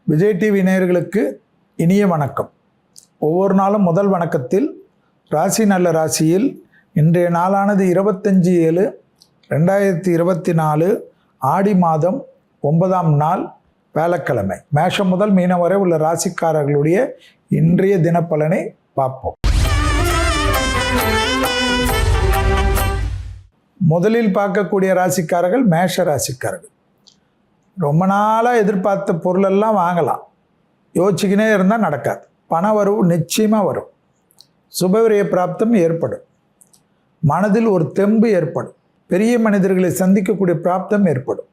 Vijay TV நேயர்களுக்கு இனிய வணக்கம். ஒவ்வொரு நாளும் முதல் வணக்கத்தில் ராசி நல்ல ராசியில் இன்றைய நாளானது 25/7/2024 ஆடி மாதம் 9ஆம் நாள் வேலைக்கிழமை. மேஷம் முதல் மீனம் வரை உள்ள ராசிக்காரர்களுடைய இன்றைய தினப்பலனை பார்ப்போம். முதலில் பார்க்கக்கூடிய ராசிக்காரர்கள் மேஷ ராசிக்காரர்கள். ரொம்ப நாளாக எதிர்பார்த்த பொருளெல்லாம் வாங்கலாம், யோசிச்சுக்கினே இருந்தால் நடக்காது. பண வரவு நிச்சயமாக வரும். சுபவிரய பிராப்தம் ஏற்படும். மனதில் ஒரு தெம்பு ஏற்படும். பெரிய மனிதர்களை சந்திக்கக்கூடிய பிராப்தம் ஏற்படும்.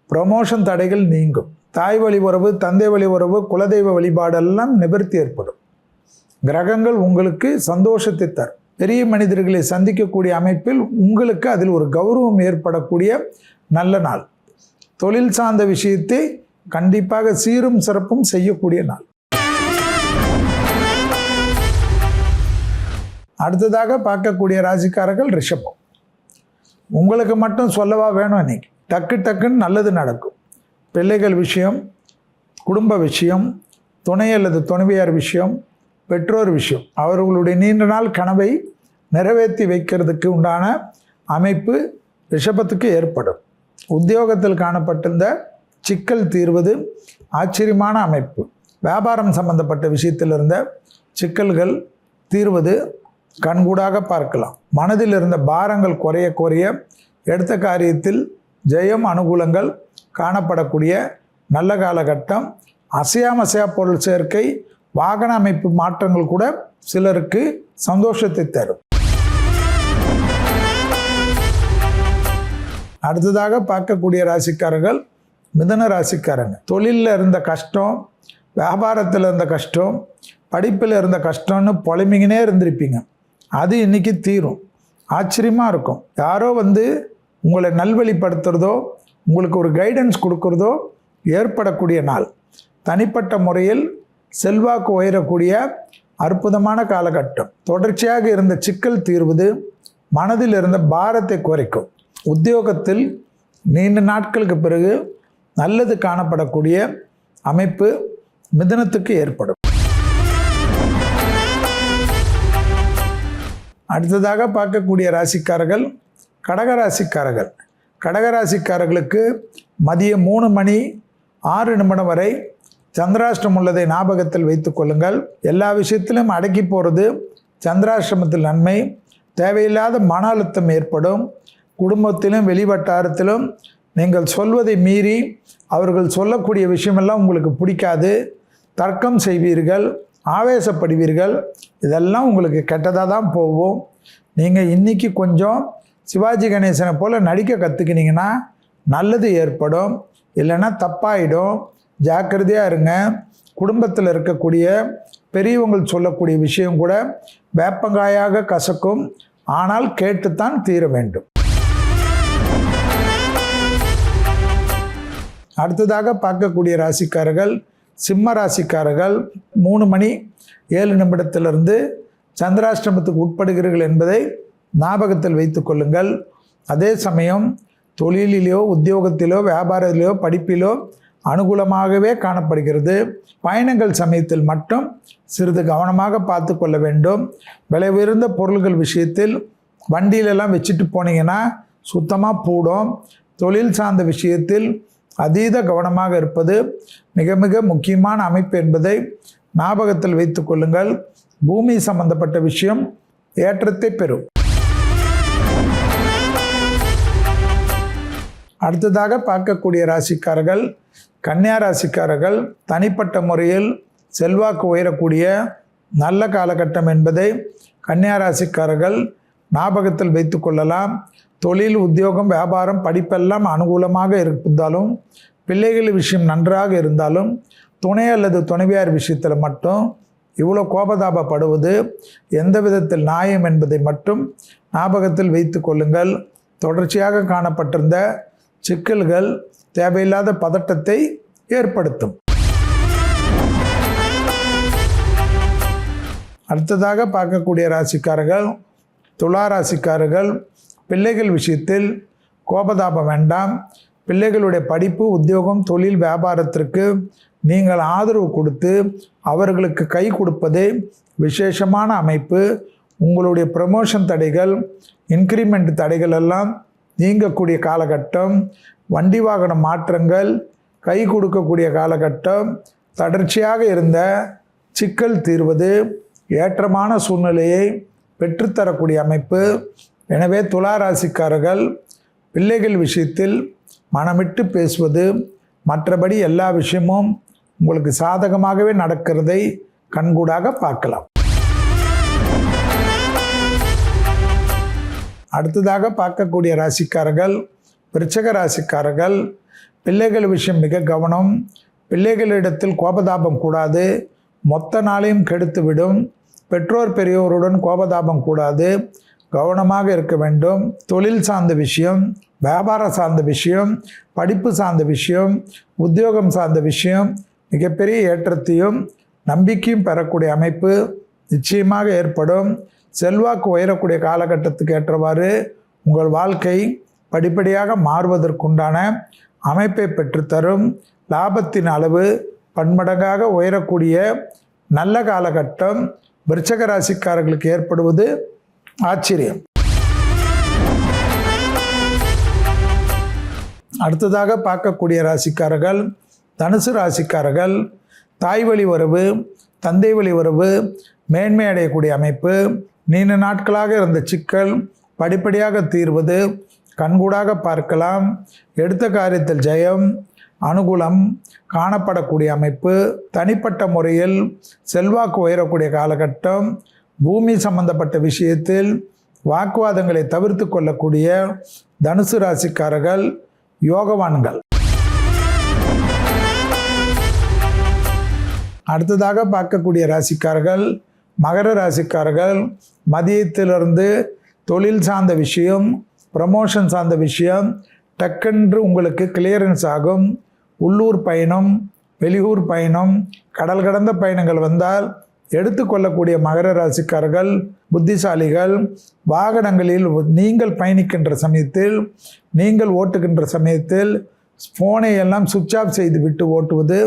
ப்ரமோஷன் தடைகள் நீங்கும். தாய் வழி உறவு, தந்தை வழி உறவு, குலதெய்வ வழிபாடெல்லாம் நிவர்த்தி ஏற்படும். கிரகங்கள் உங்களுக்கு சந்தோஷத்தை தரும். பெரிய மனிதர்களை சந்திக்கக்கூடிய அமைப்பில் உங்களுக்கு அதில் ஒரு கௌரவம் ஏற்படக்கூடிய நல்ல நாள். தொழில் சார்ந்த விஷயத்தை கண்டிப்பாக சீரும் சிறப்பும் செய்யக்கூடிய நாள். அடுத்ததாக பார்க்கக்கூடிய ராசிக்காரர்கள் ரிஷபம். உங்களுக்கு மட்டும் சொல்லவா வேணும், இன்னைக்கு டக்குன்னு நல்லது நடக்கும். பிள்ளைகள் விஷயம், குடும்ப விஷயம், துணை அல்லது துணைவியார் விஷயம், பெற்றோர் விஷயம், அவர்களுடைய நீண்ட நாள் கனவை நிறைவேற்றி வைக்கிறதுக்கு உண்டான அமைப்பு ரிஷபத்துக்கு ஏற்படும். உத்தியோகத்தில் காணப்பட்டிருந்த சிக்கல் தீர்வது ஆச்சரியமான அமைப்பு. வியாபாரம் சம்பந்தப்பட்ட விஷயத்தில் இருந்த சிக்கல்கள் தீர்வது கண்கூடாக பார்க்கலாம். மனதில் இருந்த பாரங்கள் குறைய எடுத்த காரியத்தில் ஜெயம் அனுகூலங்கள் காணப்படக்கூடிய நல்ல காலகட்டம். அசையா பொருள் சேர்க்கை, வாகன அமைப்பு மாற்றங்கள் கூட சிலருக்கு சந்தோஷத்தை தரும். அடுத்ததாக பார்க்கக்கூடிய ராசிக்காரர்கள் மிதுன ராசிக்காரங்க. தொழிலில் இருந்த கஷ்டம், வியாபாரத்தில் இருந்த கஷ்டம், படிப்பில் இருந்த கஷ்டம்னு புலம்பிங்கனே இருந்திருப்பீங்க. அது இன்னைக்கு தீரும். ஆச்சரியமாக இருக்கும். யாரோ உங்களை நல்வழிப்படுத்துறதோ, உங்களுக்கு ஒரு கைடன்ஸ் கொடுக்குறதோ ஏற்படக்கூடிய நாள். தனிப்பட்ட முறையில் செல்வாக்கு உயரக்கூடிய அற்புதமான காலகட்டம். தொடர்ச்சியாக இருந்த சிக்கல் தீர்வது மனதில் இருந்த பாரத்தை குறைக்கும். உத்தியோகத்தில் நீண்ட நாட்களுக்கு பிறகு நல்லது காணப்படக்கூடிய அமைப்பு மிதுனத்துக்கு ஏற்படும். அடுத்ததாக பார்க்கக்கூடிய ராசிக்காரர்கள் கடகராசிக்காரர்கள். கடகராசிக்காரர்களுக்கு மதியம் 3:06 வரை சந்திராஷ்டிரம் உள்ளதை ஞாபகத்தில் வைத்துக் கொள்ளுங்கள். எல்லா விஷயத்திலும் அடக்கி போகிறது சந்திராஷ்டிரமத்தில் நன்மை. தேவையில்லாத மன அழுத்தம் ஏற்படும். குடும்பத்திலும் வெளிவட்டாரத்திலும் நீங்கள் சொல்வதை மீறி அவர்கள் சொல்லக்கூடிய விஷயமெல்லாம் உங்களுக்கு பிடிக்காது. தர்க்கம் செய்வீர்கள், ஆவேசப்படுவீர்கள். இதெல்லாம் உங்களுக்கு கெட்டதாக தான் போகும். நீங்கள் இன்றைக்கி கொஞ்சம் சிவாஜி கணேசனை போல் நடிக்க கற்றுக்கினீங்கன்னா நல்லது ஏற்படும். இல்லைன்னா தப்பாயிடும். ஜாக்கிரதையாக இருங்க. குடும்பத்தில் இருக்கக்கூடிய பெரியவங்கள் சொல்லக்கூடிய விஷயம் கூட வேப்பங்காயாக கசக்கும். ஆனால் கேட்டுத்தான் தீர வேண்டும். அடுத்ததாக பார்க்கக்கூடிய ராசிக்காரர்கள் சிம்ம ராசிக்காரர்கள். 3:07 சந்திராஷ்டிரமத்துக்கு உட்படுகிறீர்கள் என்பதை ஞாபகத்தில் வைத்து கொள்ளுங்கள். அதே சமயம் தொழிலிலோ, உத்தியோகத்திலோ, வியாபாரத்திலோ, படிப்பிலோ அனுகூலமாகவே காணப்படுகிறது. பயணங்கள் சமயத்தில் மட்டும் சிறிது கவனமாக பார்த்து கொள்ள வேண்டும். விலை உயர்ந்த பொருள்கள் விஷயத்தில் வண்டியிலெல்லாம் வச்சுட்டு போனீங்கன்னா சுத்தமாக போடும். தொழில் சார்ந்த விஷயத்தில் அதீத கவனமாக இருப்பது மிக மிக முக்கியமான அமைப்பு என்பதை ஞாபகத்தில் வைத்து கொள்ளுங்கள். பூமி சம்பந்தப்பட்ட விஷயம் ஏற்றத்தை பெறும். அடுத்ததாக பார்க்கக்கூடிய ராசிக்காரர்கள் கன்னியா ராசிக்காரர்கள். தனிப்பட்ட முறையில் செல்வாக்கு உயரக்கூடிய நல்ல காலகட்டம் என்பதை கன்னியா ராசிக்காரர்கள் ஞாபகத்தில் வைத்து கொள்ளலாம். தொழில், உத்தியோகம், வியாபாரம், படிப்பெல்லாம் அனுகூலமாக இருந்தாலும், பிள்ளைகள் விஷயம் நன்றாக இருந்தாலும், துணை அல்லது துணைவியார் விஷயத்தில் மட்டும் இவ்வளோ கோபதாபப்படுவது எந்த விதத்தில் நியாயம் என்பதை மட்டும் ஞாபகத்தில் வைத்து கொள்ளுங்கள். தொடர்ச்சியாக காணப்பட்டிருந்த சிக்கல்கள் தேவையில்லாத பதட்டத்தை ஏற்படுத்தும். அடுத்ததாக பார்க்கக்கூடிய ராசிக்காரர்கள் துலா ராசிக்காரர்கள். பிள்ளைகள் விஷயத்தில் கோபதாபம் வேண்டாம். பிள்ளைகளுடைய படிப்பு, உத்தியோகம், தொழில், வியாபாரத்திற்கு நீங்கள் ஆதரவு கொடுத்து அவர்களுக்கு கை கொடுப்பது விசேஷமான அமைப்பு. உங்களுடைய ப்ரமோஷன் தடைகள், இன்க்ரிமெண்ட் தடைகள் எல்லாம் நீங்கக்கூடிய காலகட்டம். வண்டி வாகன மாற்றங்கள் கை கொடுக்கக்கூடிய காலகட்டம். தொடர்ச்சியாக இருந்த சிக்கல் தீர்வது, ஏற்றமான சூழ்நிலையை பெற்றுத்தரக்கூடிய அமைப்பு. எனவே துலா ராசிக்காரர்கள் பிள்ளைகள் விஷயத்தில் மனமிட்டு பேசுவது, மற்றபடி எல்லா விஷயமும் உங்களுக்கு சாதகமாகவே நடக்கிறதை கண்கூடாக பார்க்கலாம். அடுத்ததாக பார்க்கக்கூடிய ராசிக்காரர்கள் விருச்சிக ராசிக்காரர்கள். பிள்ளைகள் விஷயம் மிக கவனம். பிள்ளைகளிடத்தில் கோபதாபம் கூடாது, மொத்த நாளையும் கெடுத்துவிடும். பெற்றோர் பெரியோருடன் கோபதாபம் கூடாது, கவனமாக இருக்க வேண்டும். தொழில் சார்ந்த விஷயம், வியாபாரம் சார்ந்த விஷயம், படிப்பு சார்ந்த விஷயம், உத்தியோகம் சார்ந்த விஷயம் மிகப்பெரிய ஏற்றத்தையும் நம்பிக்கையும் பெறக்கூடிய அமைப்பு நிச்சயமாக ஏற்படும். செல்வாக்கு உயரக்கூடிய காலகட்டத்துக்கு ஏற்றவாறு உங்கள் வாழ்க்கை படிப்படியாக மாறுவதற்குண்டான அமைப்பை பெற்றுத்தரும். லாபத்தின் அளவு பன்மடங்காக உயரக்கூடிய நல்ல காலகட்டம் விருச்சிக ராசிக்காரர்களுக்கு ஏற்படுவது ஆச்சரியம். அடுத்ததாக பார்க்கக்கூடிய ராசிக்காரர்கள் தனுசு ராசிக்காரர்கள். தாய் வழி உறவு, தந்தை வழி உறவு மேன்மை அடையக்கூடிய அமைப்பு. நீண்ட நாட்களாக இருந்த சிக்கல் படிப்படியாக தீர்வது கண்கூடாக பார்க்கலாம். எடுத்த காரியத்தில் ஜெயம், அனுகூலம் காணப்படக்கூடிய அமைப்பு. தனிப்பட்ட முறையில் செல்வாக்கு உயரக்கூடிய காலகட்டம். பூமி சம்பந்தப்பட்ட விஷயத்தில் வாக்குவாதங்களை தவிர்த்து கொள்ளக்கூடிய தனுசு ராசிக்காரர்கள் யோகவான்கள். அடுத்ததாக பார்க்கக்கூடிய ராசிக்காரர்கள் மகர ராசிக்காரர்கள். மதியத்திலிருந்து தொழில் சார்ந்த விஷயம், ப்ரமோஷன் சார்ந்த விஷயம் டக்கென்று உங்களுக்கு கிளியரன்ஸ் ஆகும். உள்ளூர் பயணம், வெளியூர் பயணம், கடல் கடந்த பயணங்கள் வந்தால் எடுத்துக்கொள்ளக்கூடிய மகர ராசிக்காரர்கள் புத்திசாலிகள். வாகனங்களில் நீங்கள் பயணிக்கின்ற சமயத்தில், நீங்கள் ஓட்டுகின்ற சமயத்தில் ஃபோனை எல்லாம் சுவிட்ச் ஆஃப் செய்து விட்டு ஓட்டுவது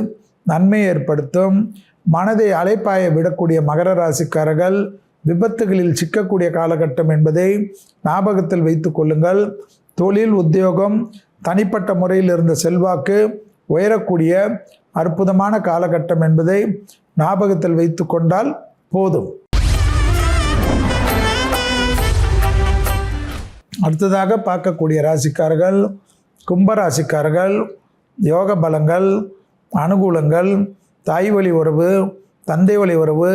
நன்மை ஏற்படுத்தும். மனதை அலைப்பாய விடக்கூடிய மகர ராசிக்காரர்கள் விபத்துகளில் சிக்கக்கூடிய காலகட்டம் என்பதை ஞாபகத்தில் வைத்து கொள்ளுங்கள். தொழில், உத்தியோகம், தனிப்பட்ட முறையில் இருந்த செல்வாக்கு உயரக்கூடிய அற்புதமான காலகட்டம் என்பதை ஞாபகத்தில் வைத்து கொண்டால் போதும். அடுத்ததாக பார்க்கக்கூடிய ராசிக்காரர்கள் கும்பராசிக்காரர்கள். யோக பலங்கள், அனுகூலங்கள், தாய் வழி உறவு, தந்தை வழி உறவு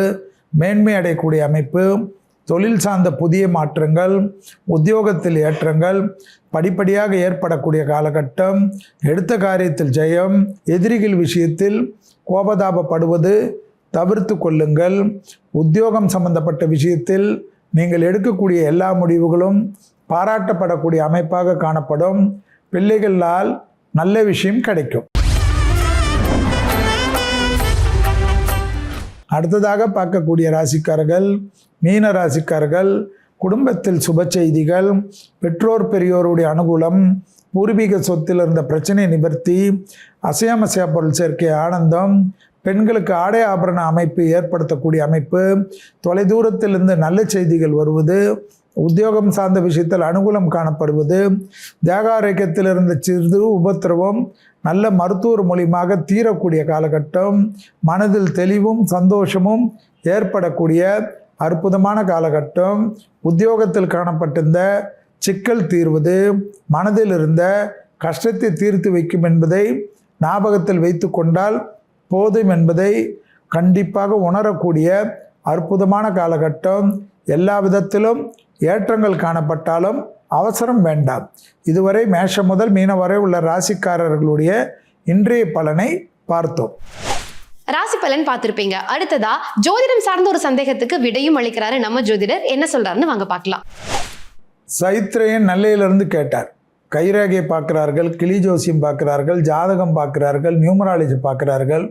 மேன்மை அடையக்கூடிய அமைப்பு. தொழில் சார்ந்த புதிய மாற்றங்கள், உத்தியோகத்தில் ஏற்றங்கள் படிப்படியாக ஏற்படக்கூடிய காலகட்டம். எடுத்த காரியத்தில் ஜெயம். எதிரிகள் விஷயத்தில் கோபதாபப்படுவது தவிர்த்து கொள்ளுங்கள். உத்தியோகம் சம்பந்தப்பட்ட விஷயத்தில் நீங்கள் எடுக்கக்கூடிய எல்லா முடிவுகளும் பாராட்டப்படக்கூடிய அமைப்பாக காணப்படும். பிள்ளைகளால் நல்ல விஷயம் கிடைக்கும். அடுத்ததாக பார்க்கக்கூடிய ராசிக்காரர்கள் மீன ராசிக்காரர்கள். குடும்பத்தில் சுப செய்திகள், பெற்றோர் பெரியோருடைய அனுகூலம், பூர்வீக சொத்தில் இருந்த பிரச்சனை நிவர்த்தி, அசையாமசையா பொருள் சேர்க்கை ஆனந்தம், பெண்களுக்கு ஆடை ஆபரண அமைப்பு ஏற்படுத்தக்கூடிய அமைப்பு, தொலைதூரத்திலிருந்து நல்ல செய்திகள் வருவது, உத்தியோகம் சார்ந்த விஷயத்தில் அனுகூலம் காணப்படுவது, தேக ஆரோக்கியத்தில் இருந்த சிறு உபத்திரவம் நல்ல மருத்துவர் மூலியமாக தீரக்கூடிய காலகட்டம். மனதில் தெளிவும் சந்தோஷமும் ஏற்படக்கூடிய அற்புதமான காலகட்டம். உத்தியோகத்தில் காணப்பட்டிருந்த சிக்கல் தீர்வது, மனதில் இருந்த கஷ்டத்தை தீர்த்து வைக்கும் என்பதை ஞாபகத்தில் வைத்து கொண்டால் போதும் என்பதை கண்டிப்பாக உணரக்கூடிய அற்புதமான காலகட்டம். எல்லா விதத்திலும் ஏற்றங்கள் காணப்பட்டாலும் அவசரம் வேண்டாம். இதுவரை மேஷம் முதல் மீனம் வரை உள்ள ராசிக்காரர்களுடைய இன்றைய பலனை பார்த்தோம். ராசி பலன் பார்த்திருப்பீங்க. அடுத்ததா ஜோதிடம் சார்ந்த ஒரு சந்தேகத்துக்கு விடையும் அளிக்கிறாரு நம்ம ஜோதிடர். என்ன சொல்றாருன்னு வாங்க பார்க்கலாம். சைத்ரேயன் நெல்லையிலிருந்து கேட்டார். கைரேகையை பார்க்கிறார்கள், கிளி ஜோசியம் பார்க்கிறார்கள், ஜாதகம் பார்க்கிறார்கள், நியூமராலஜி பார்க்கிறார்கள்.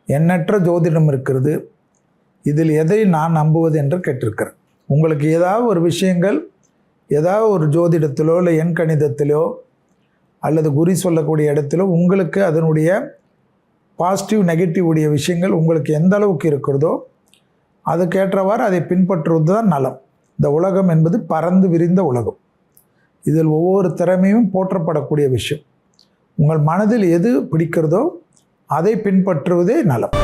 எண்ணற்ற ஜோதிடம் இருக்கிறது, இதில் எதை நான் நம்புவது என்று கேட்டிருக்கிறேன். உங்களுக்கு ஏதாவது ஒரு விஷயங்கள், ஏதாவது ஒரு ஜோதிடத்திலோ இல்லை எண் கணிதத்திலோ அல்லது குறி சொல்லக்கூடிய இடத்துல உங்களுக்கு அதனுடைய பாசிட்டிவ் நெகட்டிவ் உடைய விஷயங்கள் உங்களுக்கு எந்த அளவுக்கு இருக்கிறதோ அதுக்கேற்றவாறு அதை பின்பற்றுவது தான் நலம். இந்த உலகம் என்பது பறந்து விரிந்த உலகம். இதில் ஒவ்வொரு திறமையும் போற்றப்படக்கூடிய விஷயம். உங்கள் மனதில் எது பிடிக்கிறதோ அதை பின்பற்றுவதே நலம்.